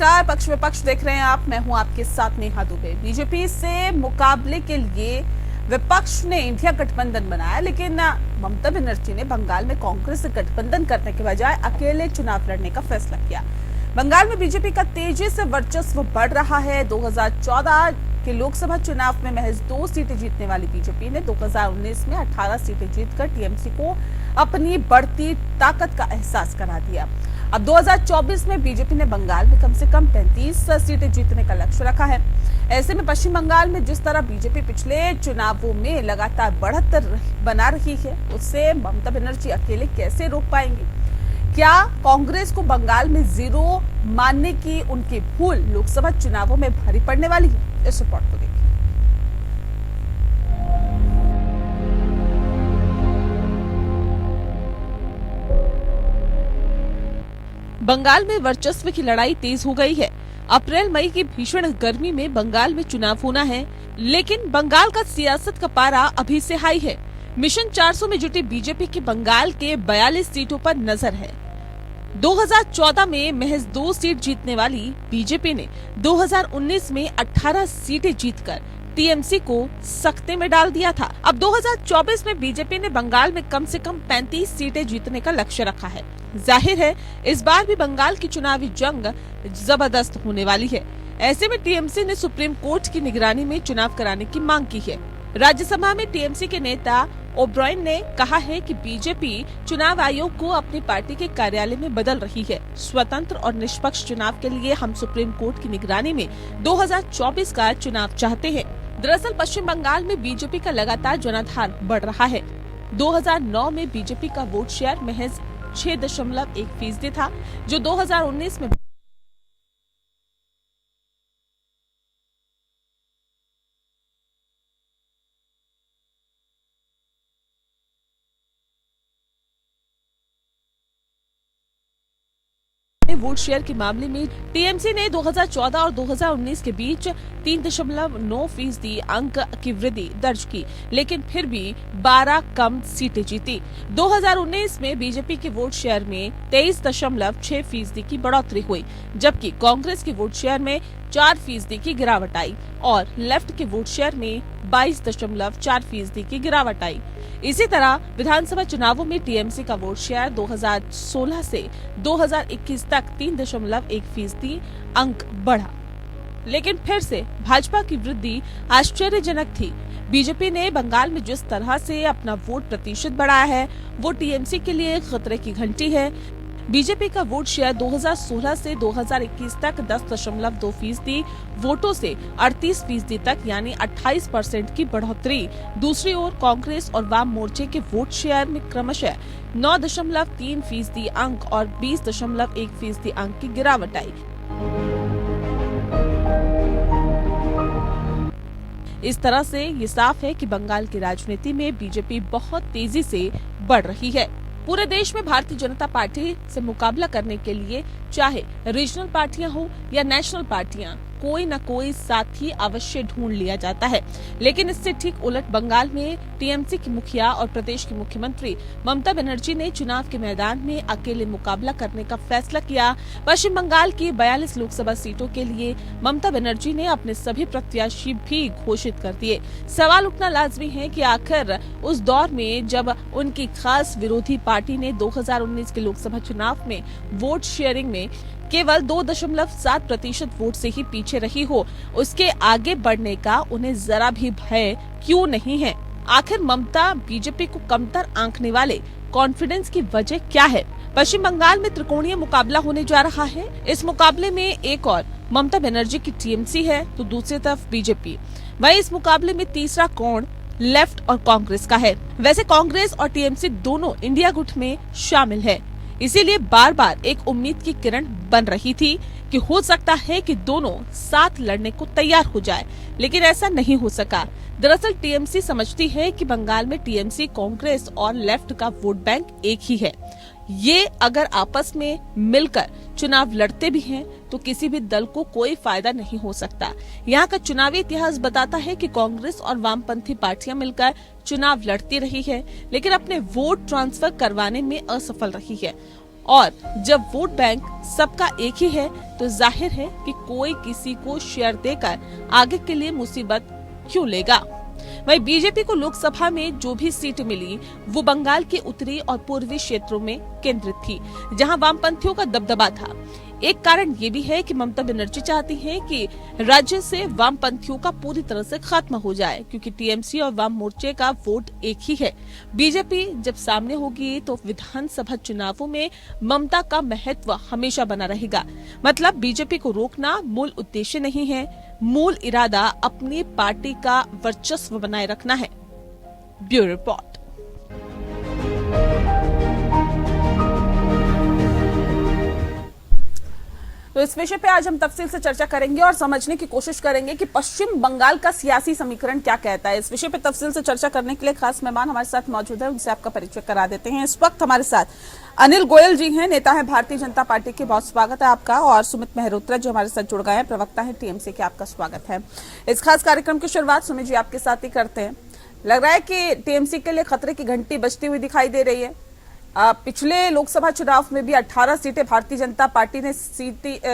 नमस्कार, पक्ष विपक्ष देख रहे हैं आप। मैं हूं आपके साथ नेहा दुबे। बीजेपी से मुकाबले के लिए विपक्ष ने इंडिया गठबंधन बनाया, लेकिन ममता बनर्जी ने बंगाल में कांग्रेस से गठबंधन करने के बजाय अकेले चुनाव लड़ने का फैसला किया। बंगाल में बीजेपी का तेजी से वर्चस्व बढ़ रहा है। 2014 के लोकसभा चुनाव में महज 2 सीटें जीतने वाली बीजेपी ने 2019 में 18 सीटें जीतकर टीएमसी को अपनी बढ़ती ताकत का एहसास करा दिया। अब 2024 में बीजेपी ने बंगाल में कम से कम 35 सीटें जीतने का लक्ष्य रखा है। ऐसे में पश्चिम बंगाल में जिस तरह बीजेपी पिछले चुनावों में लगातार बढ़त बना रही है, उससे ममता बनर्जी अकेले कैसे रोक पाएंगी? क्या कांग्रेस को बंगाल में जीरो मानने की उनकी भूल लोकसभा चुनावों में भारी पड़ने वाली है? इस रिपोर्ट को देखिए। बंगाल में वर्चस्व की लड़ाई तेज हो गई है। अप्रैल मई की भीषण गर्मी में बंगाल में चुनाव होना है, लेकिन बंगाल का सियासत का पारा अभी से हाई है। मिशन 400 में जुटी बीजेपी की बंगाल के 42 सीटों पर नजर है। 2014 में महज 2 सीट जीतने वाली बीजेपी ने 2019 में 18 सीटें जीतकर टीएमसी को सख्ते में डाल दिया था। अब 2024 में बीजेपी ने बंगाल में कम से कम 35 सीटें जीतने का लक्ष्य रखा है। जाहिर है इस बार भी बंगाल की चुनावी जंग जबरदस्त होने वाली है। ऐसे में टीएमसी ने सुप्रीम कोर्ट की निगरानी में चुनाव कराने की मांग की है। राज्यसभा में टीएमसी के नेता ओब्रायन ने कहा है कि बीजेपी चुनाव आयोग को अपनी पार्टी के कार्यालय में बदल रही है। स्वतंत्र और निष्पक्ष चुनाव के लिए हम सुप्रीम कोर्ट की निगरानी में 2024 का चुनाव चाहते हैं। दरअसल पश्चिम बंगाल में बीजेपी का लगातार जनाधार बढ़ रहा है। 2009 में बीजेपी का वोट शेयर महज 6.1% था, जो 2019 में वोट शेयर के मामले में टीएमसी ने 2014 और 2019 के बीच 3.9% अंक की वृद्धि दर्ज की, लेकिन फिर भी 12 कम सीटें जीती। 2019 में बीजेपी के वोट शेयर में 23.6% की बढ़ोतरी हुई, जबकि कांग्रेस के वोट शेयर में 4% की गिरावट आई और लेफ्ट के वोट शेयर में 22.4% की गिरावट आई। इसी तरह विधानसभा चुनावों में टीएमसी का वोट शेयर 2016 से 2021 तक 3.1% अंक बढ़ा, लेकिन फिर से भाजपा की वृद्धि आश्चर्यजनक थी। बीजेपी ने बंगाल में जिस तरह से अपना वोट प्रतिशत बढ़ाया है, वो टीएमसी के लिए खतरे की घंटी है। बीजेपी का वोट शेयर 2016 से 2021 तक 10.2% वोटों से 38% तक यानी 28% की बढ़ोतरी। दूसरी ओर कांग्रेस और वाम मोर्चे के वोट शेयर में क्रमशः 9.3% अंक और 20.1% अंक की गिरावट आई। इस तरह से ये साफ है कि बंगाल की राजनीति में बीजेपी बहुत तेजी से बढ़ रही है। पूरे देश में भारतीय जनता पार्टी से मुकाबला करने के लिए चाहे रीजनल पार्टियां हो या नेशनल पार्टियां, कोई न कोई साथी अवश्य ढूंढ लिया जाता है। लेकिन इससे ठीक उलट बंगाल में टीएमसी की मुखिया और प्रदेश की मुख्यमंत्री ममता बनर्जी ने चुनाव के मैदान में अकेले मुकाबला करने का फैसला किया। पश्चिम बंगाल की 42 लोकसभा सीटों के लिए ममता बनर्जी ने अपने सभी प्रत्याशी भी घोषित कर दिए। सवाल उठना लाजमी है कि आखिर उस दौर में जब उनकी खास विरोधी पार्टी ने 2019 के लोकसभा चुनाव में वोट शेयरिंग में केवल 2.7% वोट से ही पीछे रही हो, उसके आगे बढ़ने का उन्हें जरा भी भय क्यों नहीं है? आखिर ममता बीजेपी को कमतर आंकने वाले कॉन्फिडेंस की वजह क्या है? पश्चिम बंगाल में त्रिकोणीय मुकाबला होने जा रहा है। इस मुकाबले में एक और ममता बनर्जी की टीएमसी है, तो दूसरी तरफ बीजेपी। वहीं इस मुकाबले में तीसरा कोण लेफ्ट और कांग्रेस का है। वैसे कांग्रेस और टीएमसी दोनों इंडिया गुट में शामिल है, इसीलिए बार बार एक उम्मीद की किरण बन रही थी कि हो सकता है कि दोनों साथ लड़ने को तैयार हो जाए, लेकिन ऐसा नहीं हो सका। दरअसल टीएमसी समझती है कि बंगाल में टीएमसी, कांग्रेस और लेफ्ट का वोट बैंक एक ही है। ये अगर आपस में मिलकर चुनाव लड़ते भी हैं तो किसी भी दल को कोई फायदा नहीं हो सकता। यहाँ का चुनावी इतिहास बताता है कि कांग्रेस और वामपंथी पार्टियां मिलकर चुनाव लड़ती रही है, लेकिन अपने वोट ट्रांसफर करवाने में असफल रही है। और जब वोट बैंक सबका एक ही है तो जाहिर है कि कोई किसी को शेयर देकर आगे के लिए मुसीबत क्यों लेगा। वहीं बीजेपी को लोकसभा में जो भी सीट मिली वो बंगाल के उत्तरी और पूर्वी क्षेत्रों में केंद्रित थी, जहां वामपंथियों का दबदबा था। एक कारण ये भी है कि ममता बनर्जी चाहती हैं कि राज्य से वामपंथियों का पूरी तरह से खात्मा हो जाए, क्योंकि टीएमसी और वाम मोर्चे का वोट एक ही है। बीजेपी जब सामने होगी तो विधानसभा चुनावों में ममता का महत्व हमेशा बना रहेगा। मतलब बीजेपी को रोकना मूल उद्देश्य नहीं है, मूल इरादा अपनी पार्टी का वर्चस्व बनाए रखना है। Bureau report. तो इस विषय पे आज हम तफसील से चर्चा करेंगे और समझने की कोशिश करेंगे कि पश्चिम बंगाल का सियासी समीकरण क्या कहता है। इस विषय पे तफसील से चर्चा करने के लिए खास मेहमान हमारे साथ मौजूद है, उनसे आपका परिचय करा देते हैं। इस वक्त हमारे साथ अनिल गोयल जी हैं, नेता है भारतीय जनता पार्टी के, बहुत स्वागत है आपका। और सुमित मेहरोत्रा जो हमारे साथ जुड़ गए हैं, प्रवक्ता है टीएमसी के, आपका स्वागत है। इस खास कार्यक्रम की शुरुआत सुमित जी आपके साथ ही करते हैं। लग रहा है कि टीएमसी के लिए खतरे की घंटी बजती हुई दिखाई दे रही है। पिछले लोकसभा चुनाव में भी 18 सीटें भारतीय जनता पार्टी ने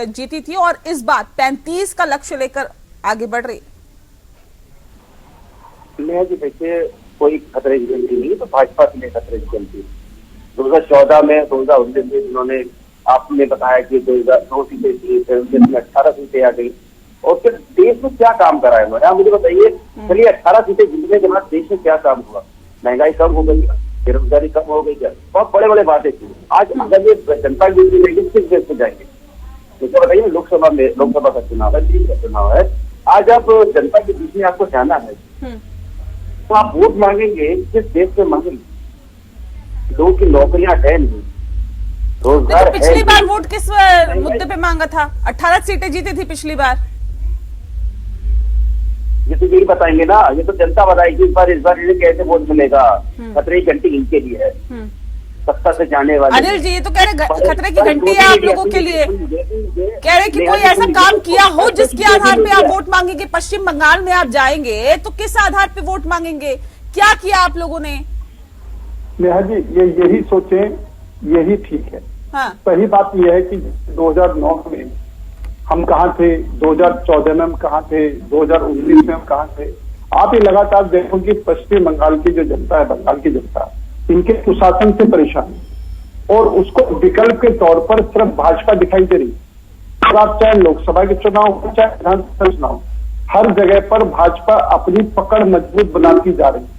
जीती थी और इस बार 35 का लक्ष्य लेकर आगे बढ़ रही। देखिए, कोई खतरे की घंटी नहीं है, तो भाजपा के लिए खतरे की घंटी। 2014 में 2019 में उन्होंने आपने बताया कि 2002 सीटें थी, फिर 18 सीटें आ गई। और फिर देश में क्या काम करा है उन्होंने, आप मुझे बताइए। चलिए, 18 सीटें जीतने के बाद देश में क्या काम हुआ? महंगाई कम हो गई, बेरोजगारी कम हो गई, क्या बहुत बड़े बड़े बातें थी। आज अगर ये जनता की रहेगी किस देश में जाएंगे? तो बताइए, लोकसभा का चुनाव है, दिल्ली का चुनाव है। आज आप जनता के बीच में आपको जाना है तो आप वोट मांगेंगे, किस देश में मांगेंगे? लोगों की नौकरियां है नहीं, रोजगार है। पिछली बार वोट किस मुद्दे पे मांगा था? 18 सीटें जीती थी पिछली बार। ये तो यही बताएंगे ना, ये तो जनता बताएगी इस बार इन्हें कैसे वोट मिलेगा। खतरे की घंटी इनके लिए है, सत्ता से जाने वाले। अनिल जी ये तो कह रहे खतरे की घंटी है आप लोगों के लिए, कह रहे कि कोई ऐसा काम किया हो जिसके आधार पे आप वोट मांगेंगे। पश्चिम बंगाल में आप जाएंगे तो किस आधार पे वोट मांगेंगे? क्या किया आप लोगों ने? नेहा जी, ये यही सोचें, यही ठीक है। हाँ। सही बात यह है कि 2009 में हम कहाँ थे, 2014 में हम कहाँ थे, 2019 में हम कहाँ थे। आप ये लगातार देखो कि पश्चिम बंगाल की जो जनता है, बंगाल की जनता, इनके सुशासन से परेशान है और उसको विकल्प के तौर पर सिर्फ भाजपा दिखाई दे रही। और आप चाहे लोकसभा के चुनाव हो चाहे विधानसभा चुनाव, हर जगह पर भाजपा अपनी पकड़ मजबूत बनाती जा रही है।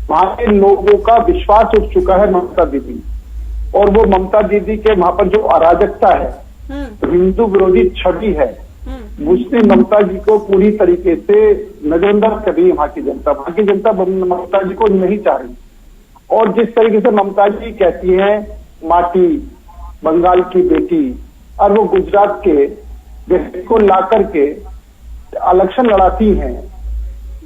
वहां के लोगों का विश्वास उठ चुका है ममता दीदी, और वो ममता दीदी के वहां पर जो अराजकता है, हिंदू विरोधी छवि है, उसने ममता जी को पूरी तरीके से नजरअंदाज कर रही है। वहां की जनता ममता जी को नहीं चाह रही। और जिस तरीके से ममता जी कहती हैं माटी बंगाल की बेटी, और वो गुजरात के व्यक्ति को ला करके इलेक्शन लड़ाती हैं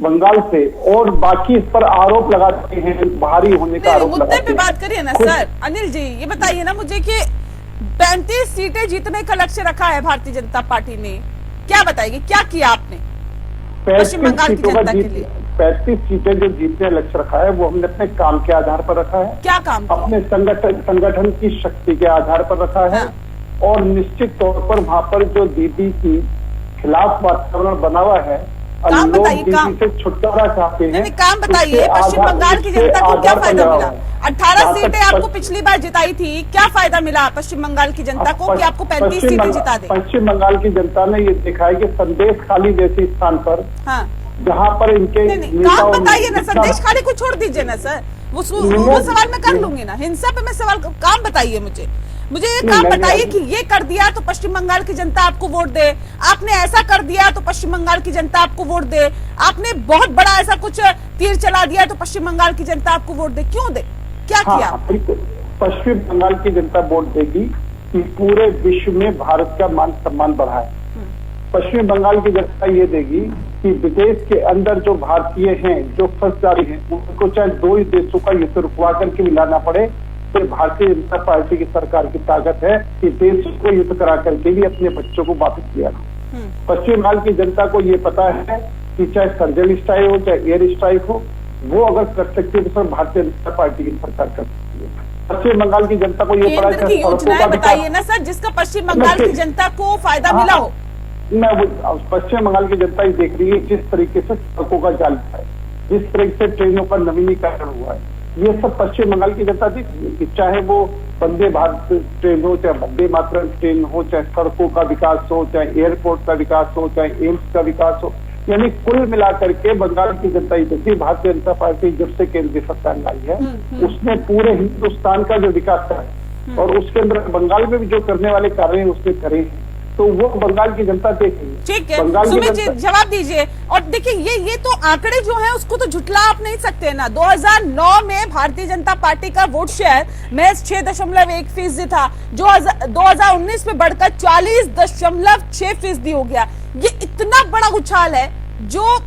बंगाल से, और बाकी इस पर आरोप लगाते हैं, भारी होने का आरोप लगाते हैं। मुद्दे पे बात करिए ना सर। अनिल जी ये बताइए ना मुझे कि 35 सीटें जीतने का लक्ष्य रखा है भारतीय जनता पार्टी ने, क्या बताएगी, क्या किया आपने पश्चिम बंगाल की जनता के लिए? 35 सीटें जो जीतने लक्ष्य रखा है वो हमने अपने काम के आधार पर रखा है। क्या काम? अपने संगठन की शक्ति के आधार पर रखा है। हाँ। और निश्चित तौर पर वहां पर जो दीदी की खिलाफ वातावरण बना हुआ है, काम बताइए, काम से छुटकारा चाहते हैं। काम बताइए, पश्चिम बंगाल की जनता को क्या फायदा मिला? 18 सीटें आपको पिछली बार जिताई थी, क्या फायदा मिला पश्चिम बंगाल की जनता को कि आपको 35 सीटें जिता दे? पश्चिम बंगाल की जनता ने ये देखा है कि संदेश खाली जैसे स्थान पर, हाँ, जहाँ पर इनके काम बताइए ना। संदेश खाली को छोड़ दीजिए ना सर, वो सवाल मैं कर लूंगी ना, हिंसा पे मैं सवाल, काम बताइए मुझे ये काम बताइए कि ये कर दिया तो पश्चिम बंगाल की जनता आपको वोट दे, आपने ऐसा कर दिया तो पश्चिम बंगाल की जनता आपको वोट दे, आपने बहुत बड़ा ऐसा कुछ तीर चला दिया तो पश्चिम बंगाल की जनता आपको वोट दे, क्यों दे? क्या किया? पश्चिम बंगाल की जनता वोट देगी कि पूरे विश्व में भारत का मान सम्मान बढ़ा है। पश्चिम बंगाल की जनता ये देगी कि विदेश के अंदर जो भारतीय हैं, जो फंस जा रहे हैं, उनको चाहे 2 ही देशों का युद्ध रुकवा करके मिलाना पड़े, तो भारतीय जनता पार्टी की सरकार की ताकत है कि देश को युद्ध करा करके भी अपने बच्चों को वापस लिया। पश्चिम बंगाल की जनता को ये पता है कि चाहे सर्जिकल स्ट्राइक हो चाहे एयर स्ट्राइक हो, वो अगर कर सकती है तो भारतीय जनता पार्टी की सरकार कर सकती है। पश्चिम बंगाल की जनता को ये पड़ा केंद्र की योजनाएं बताइए ना सर, जिसका पश्चिम बंगाल की जनता को फायदा मिला हो। मैं पश्चिम बंगाल की जनता ही देख रही है जिस तरीके से सड़कों का जाल है, जिस तरीके से ट्रेनों का नवीनीकरण हुआ है, ये सब पश्चिम बंगाल की जनता देख रही है। चाहे वो वंदे भारत ट्रेन हो, चाहे वंदे मातरम ट्रेन हो, चाहे सड़कों का विकास हो, चाहे एयरपोर्ट का विकास हो, चाहे एम्स का विकास हो, यानी कुल मिलाकर के बंगाल की जनता ही देखिए, भारतीय जनता पार्टी जब से केंद्रीय सरकार लाई है उसने पूरे हिंदुस्तान का जो विकास करा है और उसके अंदर बंगाल में भी जो करने वाले कार्य हैं उसने करे हैं, तो वो बंगाल की जनता देख रही है। ठीक है, सुमित जी जवाब दीजिए। और देखिए ये तो आंकड़े जो हैं उसको तो झुटला आप नहीं सकते ना। 2009 में भारतीय जनता पार्टी का वोट शेयर महज 6.1% था, जो 2019 में बढ़कर 40.6% हो गया। ये इतना बड़ा उछाल है जो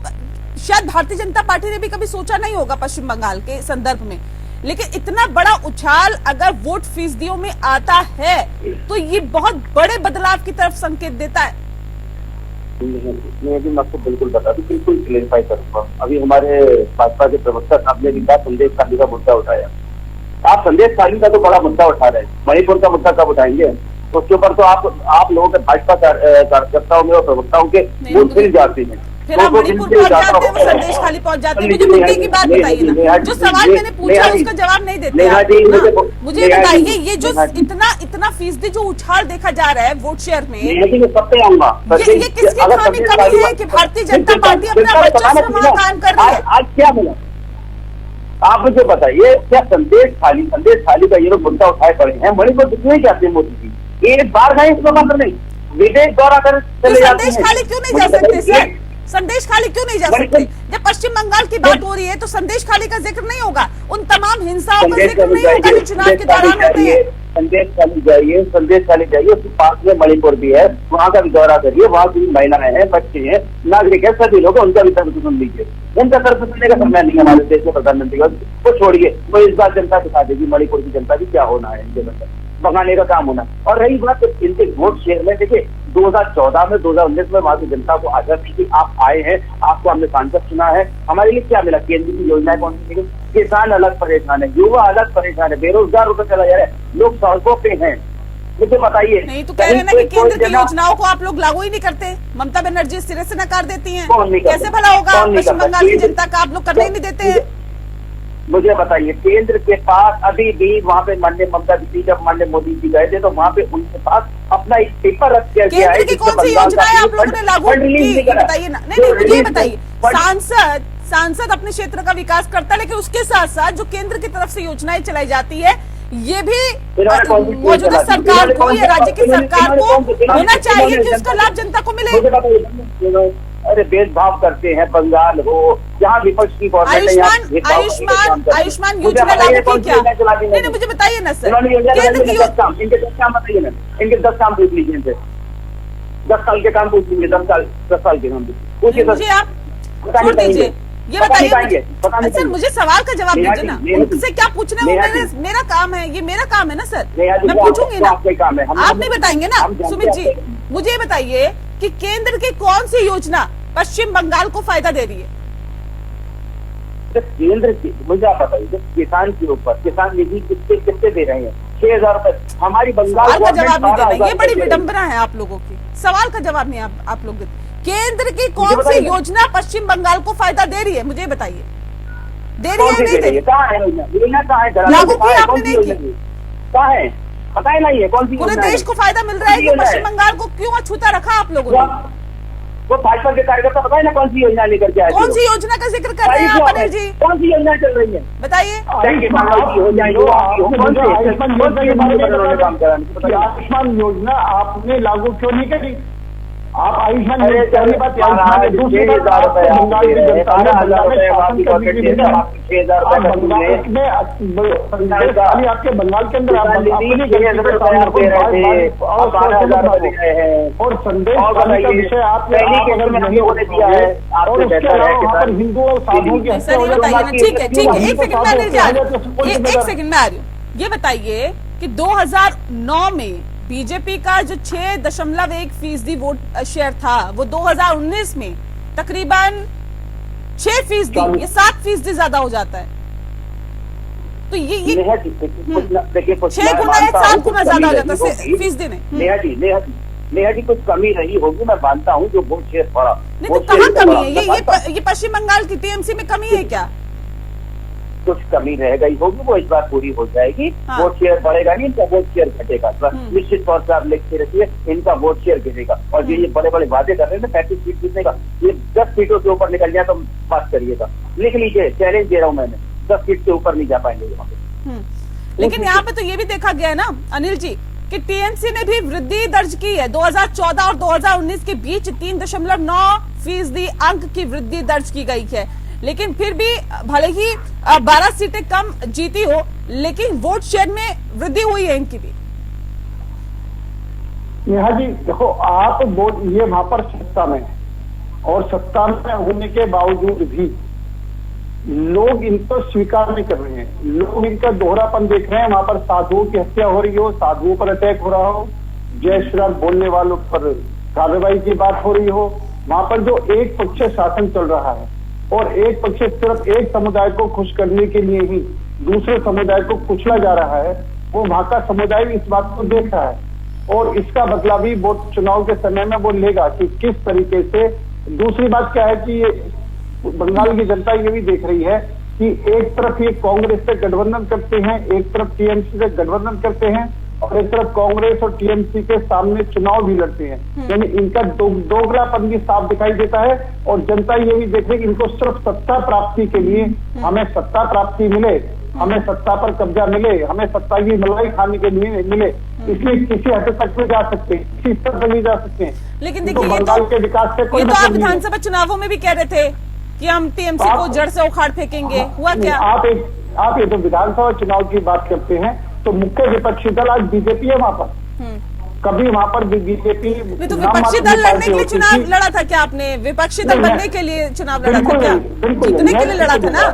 शायद भारतीय जनता पार्टी ने भी कभी सोचा नहीं होगा पश्चिम बंगाल के संदर्भ में। लेकिन इतना बड़ा उछाल अगर वोट फीसदियों में आता है तो ये बहुत बड़े बदलाव की तरफ संकेत देता है। मैं भी आपको बिल्कुल बता दूं, बिल्कुल क्लेरिफाई करूंगा। अभी हमारे भाजपा के प्रवक्ता साहब ने भी कहा संदेश खाली का मुद्दा उठाया। आप संदेश खाली का तो बड़ा मुद्दा उठा रहे हैं, मणिपुर का मुद्दा कब उठाएंगे? उसके ऊपर तो आप लोगों के भाजपा कार्यकर्ताओं में और प्रवक्ताओं के वोट मिल जाते हैं, फिर आप मणिपुर पहुंच जाते हैं, वो संदेश खाली पहुंच जाते हैं। मुझे मुद्दे की बात बताइए ना, जो सवाल मैंने पूछा उसका जवाब नहीं देते आप। मुझे बताइए ये जो इतना फीसदी जो उछाल देखा जा रहा है वोट शेयर में, ये किसकी खामी कमी है कि भारतीय जनता पार्टी अपना वर्चस्व वहां कायम कर रही है? आज क्या मिला आप मुझे बताइए? क्या संदेश खाली का ये लोग मुद्दा उठाए पड़े हैं? मणिपुर कितने जाते हैं मोदी जी? एक बार गए इसको मात्र नहीं, विदेश दौरा कर चले जाते हैं। संदेश खाली क्यों नहीं जा सकते सर? संदेश खाली क्यों नहीं जा सकते? जब पश्चिम बंगाल की बात हो रही है तो संदेश खाली का जिक्र नहीं होगा, उन तमाम हिंसाओं का जिक्र नहीं होगा जो चुनाव के दौरान होते हैं। संदेश खाली जाइए, उसके पास में मणिपुर भी है, वहाँ का भी दौरा करिए, वहाँ की महिलाएं हैं, बच्चे हैं, नागरिक है, सभी लोग उनका भी तर्क सुन लीजिए। उनका तर्क सुनने का समय नहीं हमारे देश के प्रधानमंत्री का, वो छोड़िए, वो इस बार जनता दिखा देगी मणिपुर की जनता भी क्या होना है, इनके मतलब भगाने का काम होना। और रही बात इनके वोट शेयर में, देखिए 2014 में 2019 में वहां की जनता को आजाद थी कि आप आए हैं, आपको हमने सांसद चुना है, हमारे लिए क्या मिला? केंद्र की योजनाएं कौन सी? किसान अलग परेशान है, युवा अलग परेशान है, बेरोजगार होकर चला जा रहा है, लोग सड़कों पे हैं। मुझे बताइए, नहीं तो कह रहे ना कि केंद्र की योजनाओं को आप लोग लागू ही नहीं करते, ममता बनर्जी सिरे से नकार देती हैं, कैसे भला होगा? पश्चिम बंगाल की जनता का आप लोग करने ही नहीं देते हैं। मुझे बताइए, केंद्र के पास अभी भी वहाँ पे माननीय ममता दीदी जब माननीय मोदी जी गए थे तो वहाँ पे उनके पास अपना एक पेपर रख दिया गया है। केंद्र की कौन सी योजनाएं आप लोगों ने लागू की बताइए ना? नहीं मुझे ये बताइए, सांसद अपने क्षेत्र का विकास करता है, लेकिन उसके साथ साथ जो केंद्र की तरफ से योजनाएं चलाई जाती है ये भी मौजूदा सरकार को या राज्य की सरकार को होना चाहिए कि उसका लाभ जनता को मिले। अरे भेदभाव करते हैं, बंगाल हो जहाँ विपक्ष की आयुष्मान योजना लागू की क्या? नहीं मुझे बताइए ना सर, केंद्र की इनके 10 काम बताइए ना, इनके 10 काम पूछ लीजिए इनसे, 10 साल के काम पूछ लीजिए, 10 साल के काम पूछिए। मुझे आप छोड़ दीजिए, ये बताइए सर, मुझे सवाल का जवाब दीजिए ना, उनसे क्या पूछना है? मेरा काम है, ये मेरा काम है ना सर, मैं पूछूंगी ना, आप नहीं बताएंगे ना? सुमित जी मुझे बताइए कि केंद्र की कौन सी योजना पश्चिम बंगाल को फायदा दे रही है? केंद्र की मुझे आप बताइए, किसान के ऊपर किसान निधि कितने दे रहे हैं? 6,000 रुपए हमारी बंगाल का जवाब नहीं दे रहे, ये बड़ी विडंबना है आप लोगों की। सवाल का जवाब नहीं आप लोग देते। केंद्र की कौन सी योजना पश्चिम बंगाल को फायदा दे रही है? मुझे बताइए, दे रही है नहीं दे रही? लागू की आपने नहीं की, कहाँ है बताए नहीं है? कौन सी पूरे देश को फायदा मिल रहा है कि पश्चिम बंगाल को क्यों अछूता रखा आप लोगों ने? वो भाजपा के कार्यकर्ता बताए ना कौन सी योजना लेकर के आए? कौन सी योजना का जिक्र कर रहे हैं आप अनिल जी? कौन सी योजना चल रही है बताइए? आयुष्मान योजना आपने लागू क्यों नहीं करी? आप आयुष्मान पहली बात, दूसरी बात बंगाल की जनता ने आपके बंगाल के अंदर और संदेश का विषय आपने और उसके अलावा हिंदू और साधुओं की हत्या हो जाती है। ठीक है, एक सेकंड में आ रही हूँ। ये बताइए कि 2009 में बीजेपी का जो 6.1% वोट शेयर था वो 2019 में तकरीबन 6%, ये 7% ज्यादा हो जाता है। तो ये नेहा जी देखिए 6 गुना या 7 गुना ज्यादा हो जाता है फीसदी में। नेहा जी कुछ कमी रही होगी, मैं मानता हूँ, जो वोट शेयर बढ़ा। नहीं तो कहाँ कमी है? ये पश्चिम बंगाल की टीएमसी में कमी है क्या? कुछ कमी रह गई होगी, वो इस बार पूरी हो जाएगी। हाँ। वोट शेयर बढ़ेगा नहीं, इनका वोट शेयर घटेगा। निश्चित तौर से आप लिखते रखिए, इनका वोट शेयर गिरेगा। और ये बड़े बड़े वादे कर रहे हैं ना 35 सीट जीतने का, ये 10 सीटों से ऊपर निकल जाए तो बात करिएगा। लिख लीजिए, चैलेंज दे रहा हूँ मैंने, 10 सीट से ऊपर नहीं जा पाएंगे वहाँ पे। लेकिन यहाँ पे तो ये भी देखा गया ना अनिल जी कि टीएमसी ने भी वृद्धि दर्ज की है। 2014 और 2019 के बीच 3.9% अंक की वृद्धि दर्ज की गई है। लेकिन फिर भी भले ही 12 सीटें कम जीती हो, लेकिन वोट शेयर में वृद्धि हुई है इनकी भी। नेहा जी देखो, आप ये वहां पर सत्ता में, और सत्ता में होने के बावजूद भी लोग इनको स्वीकार नहीं कर रहे हैं। लोग इनका दोहरापन देख रहे हैं। वहां पर साधुओं की हत्या हो रही हो, साधुओं पर अटैक हो रहा हो, जय श्री राम बोलने वालों पर कार्रवाई की बात हो रही हो, वहां पर जो एक पक्ष शासन चल रहा है और एक पक्ष सिर्फ एक समुदाय को खुश करने के लिए ही दूसरे समुदाय को कुचला जा रहा है, वो वहां का समुदाय इस बात को देख रहा है। और इसका बदला भी वोट चुनाव के समय में वो लेगा कि किस तरीके से। दूसरी बात क्या है कि ये बंगाल की जनता ये भी देख रही है कि एक तरफ ये कांग्रेस से गठबंधन करते हैं, एक तरफ टीएमसी से गठबंधन करते हैं, और एक तरफ कांग्रेस और टीएमसी के सामने चुनाव भी लड़ते हैं। यानी इनका दोगलापन भी साफ दिखाई देता है। और जनता ये भी देख रही है कि इनको सिर्फ सत्ता प्राप्ति के लिए, हमें सत्ता प्राप्ति मिले, हमें सत्ता पर कब्जा मिले, हमें सत्ता की मलाई खाने के लिए मिले, इसलिए किसी हद तक भी जा सकते हैं, किसी स्तर पर भी जा सकते हैं। लेकिन तो देखिए बंगाल के विकास से कोई आप विधानसभा चुनावों में भी कह रहे थे कि हम टीएमसी को जड़ से उखाड़ फेंकेंगे, हुआ क्या? आप ये तो विधानसभा चुनाव की बात करते हैं, तो मुख्य विपक्षी दल आज बीजेपी है वहां पर। कभी वहां पर बीजेपी नहीं तो विपक्षी दल लड़ने के लिए चुनाव लड़ा था क्या आपने? विपक्षी दल बनने के लिए चुनाव लड़ा था क्या? जीतने के लिए लड़ा था ना?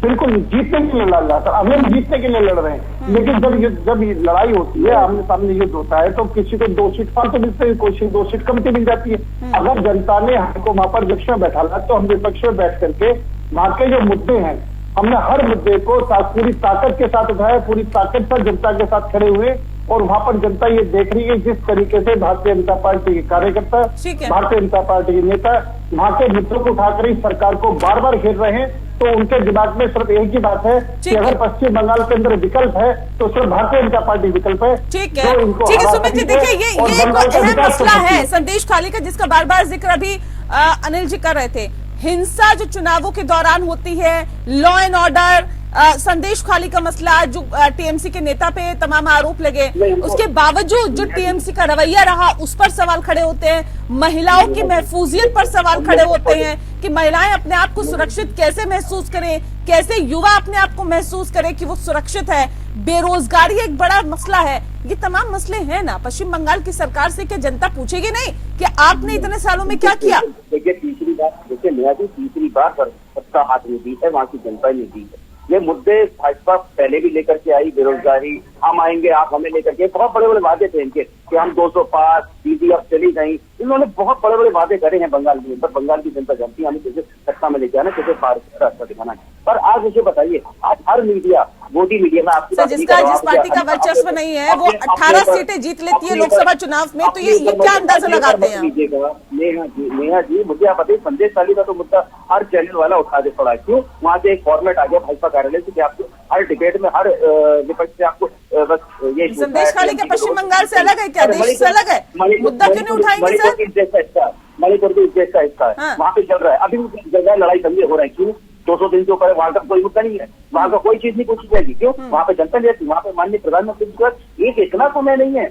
बिल्कुल जीतने के लिए लड़ रहा था। अभी हम जीतने के लिए लड़ रहे हैं। लेकिन जब लड़ाई होती है, आमने सामने युद्ध होता है, तो किसी को 2 सीट कम तो मिलते हैं, कोई 2 सीट कम तो मिल जाती है। अगर जनता ने हमको वहां पर विपक्ष में बैठा ला, तो हम विपक्ष में बैठ करके वहां के जो मुद्दे हैं, हमने हर मुद्दे को पूरी ताकत के साथ उठाया, पूरी ताकत पर जनता के साथ खड़े हुए। और वहां पर जनता ये देख रही है जिस तरीके से भारतीय जनता पार्टी के कार्यकर्ता, भारतीय जनता पार्टी के नेता वहां के मुद्दों को उठाकर इस सरकार को बार बार घेर रहे हैं। तो उनके दिमाग में सिर्फ एक ही बात है कि अगर पश्चिम बंगाल के अंदर विकल्प है तो सिर्फ भारतीय जनता पार्टी विकल्प है। ठीक है सुमित जी, देखिए ये एक अहम मसला है संदेश खाली का, जिसका बार बार जिक्र अभी अनिल जी कर रहे थे। हिंसा जो चुनावों के दौरान होती है, लॉ एंड ऑर्डर, संदेश खाली का मसला, जो टीएमसी के नेता पे तमाम आरोप लगे, उसके बावजूद जो टीएमसी का रवैया रहा उस पर सवाल खड़े होते हैं। महिलाओं की महफूजियत पर सवाल खड़े होते हैं कि महिलाएं अपने आप को सुरक्षित कैसे महसूस करें, कैसे युवा अपने आप को महसूस करें कि वो सुरक्षित है। बेरोजगारी एक बड़ा मसला है। ये तमाम मसले हैं ना। पश्चिम बंगाल की सरकार से क्या जनता पूछेगी नहीं कि आपने इतने सालों में क्या किया? देखिए तीसरी बार सत्ता हाथ में दी है, वहाँ की जनता ने दी है। ये मुद्दे भाजपा पहले भी लेकर के आई, बेरोजगारी, हम आएंगे आप हमें लेकर के, बहुत बड़े बड़े वादे थे इनके कि हम 200 पास, दीदी अब चली गई। इन्होंने बहुत बड़े बड़े वादे करे हैं बंगाल में, पर बंगाल की जनता जानती है हमें कैसे सत्ता में लेके आना, कैसे रास्ता दिखाना है। पर आज मुझे बताइए, आज हर मीडिया, मोदी मीडिया में आपकी जिस पार्टी का वर्चस्व नहीं है वो 18 सीटें जीत लेती है लोकसभा चुनाव में, तो ये क्या अंदाजा लगाते हैं? नेहा जी मुझे आप बताइए, संदेश खाली का तो मुद्दा हर चैनल वाला उठा दे पड़ा। क्यों? वहाँ से एक फॉर्मेट आ गया भाजपा कार्यालय से कि आपको हर डिबेट में, हर विपक्ष से आपको बस ये संदेश खाली का पश्चिम बंगाल से अलग है क्या? देश से अलग है? मुद्दा क्यों नहीं उठाएंगे सर? मणिपुर भी इस देश का हिस्सा है, वहाँ पे चल रहा है, अभी भी जगह लड़ाई दंगे हो रहे हैं। क्यों? 200 दिन के ऊपर वहाँ का कोई मुद्दा नहीं है, वहाँ का कोई चीज नहीं पूछी जाएगी। क्यों? वहाँ पे जनता नहीं रहती, वहाँ पे माननीय प्रधानमंत्री जी एक इतना समय नहीं है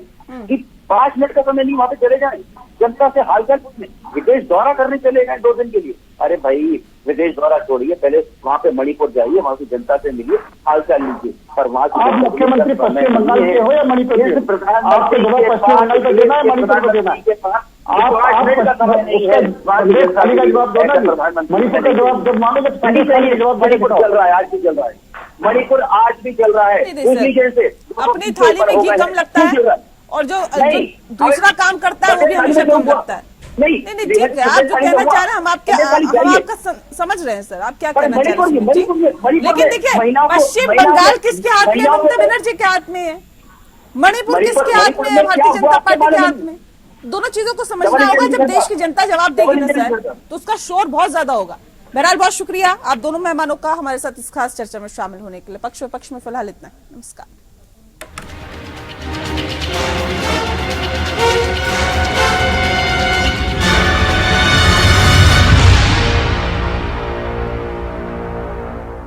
कि 5 मिनट का समय नहीं वहाँ पे चले जाए जनता से हालचाल पूछने, विदेश दौरा करने चले गए 2 दिन के लिए। अरे भाई विदेश दौरा छोड़िए, पहले वहाँ पे मणिपुर जाइए, वहाँ की जनता से मिलिए, हालचाल लीजिए। पर वहाँ आप मुख्यमंत्री पश्चिम बंगाल के हो या मणिपुर के? आपके जवाब पश्चिम बंगाल का देना है, मणिपुर को देना है? आप संदेश खाली का जवाब दो ना, मणिपुर का जवाब जब मांगोगे तो संदेश खाली का जवाब मणिपुर चल रहा है, आज भी चल रहा है, मणिपुर आज भी चल रहा है। जैसे अपनी थाली में घी कम लगता है और जो दूसरा काम करता है वो भी हमेशा कम लगता है। नहीं नहीं ठीक है, आप जो कहना चाह रहे हैं हम आपका समझ रहे हैं सर, आप क्या कहना चाह रहे हैं। लेकिन देखिए, पश्चिम बंगाल किसके हाथ में है? ममता बनर्जी के हाथ में है। मणिपुर किसके हाथ में है? भारतीय जनता पार्टी के हाथ में। दोनों चीजों को समझना होगा। जब देश की जनता जवाब देगी ना सर, तो उसका शोर बहुत ज्यादा होगा। बहरहाल बहुत शुक्रिया आप दोनों मेहमानों का हमारे साथ इस खास चर्चा में शामिल होने के लिए। पक्ष विपक्ष में फिलहाल इतना। नमस्कार।